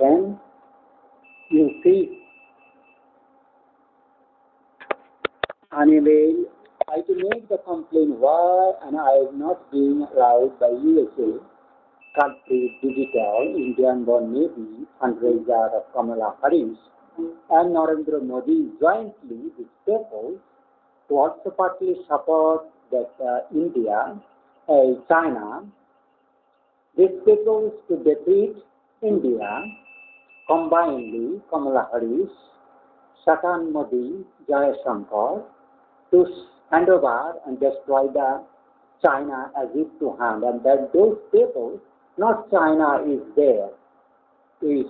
10, you see, unable, I to make the complaint why and I am not being allowed by USA country digital Indian borne Navy fundraiser of Kamala Harris and Narendra Modi jointly with people to also partly support that India, China, these people to defeat India combinedly, Kamala Harris, Satan Modi, Jaya Shankar, to hand over and destroy the China as if to hand, and that those people, not China is there, is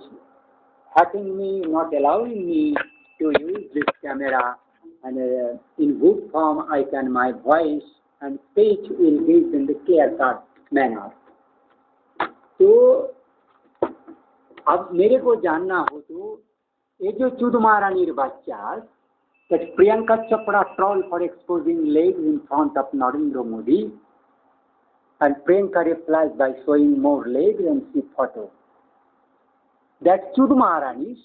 hacking me, not allowing me to use this camera, and in good form I can, my voice and speech will give in the clear-cut manner. तो अब मेरे को जानना हो तो ये जो चुद महारानी बच्चा that Priyanka Chopra troll for exposing legs in front of Narendra Modi, and Priyanka replies by showing more legs and see photo. That Chud Maharani,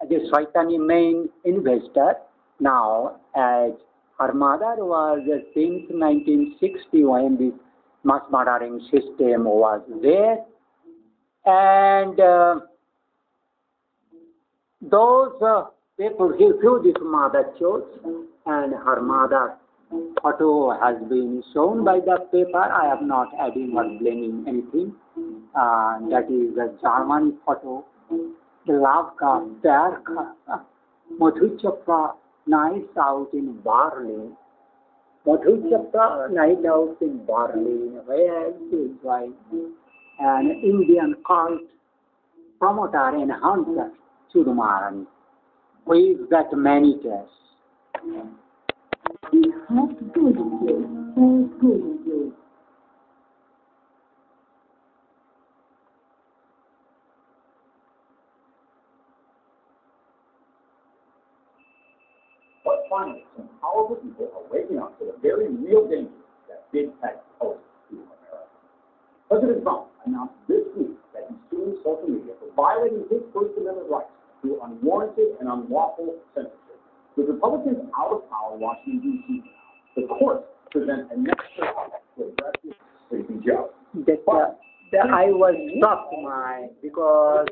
as a Shaitani main investor, now as her mother was since 1960 when this mass murdering system was there, and those people who this mother chose, and her mother photo has been shown by the paper. I am not adding or blaming anything. That is a German photo. The love ka pyar ka Madhu Chopra nights out in Berlin. Madhu Chopra night out in Berlin, where she is enjoying an Indian cult promoter and hunter, Chud Maharani. Who is that manifest? We have good you, good you. But finally, some powerful people are waking up to the very real dangers that big tech poses to America. President Trump announced this week that he's suing social media for violating his First Amendment rights through unwarranted and unlawful censorship. With Republicans out of power in Washington, D.C. now, the courts present a next trial to address this sleeping Joe. I was stopped because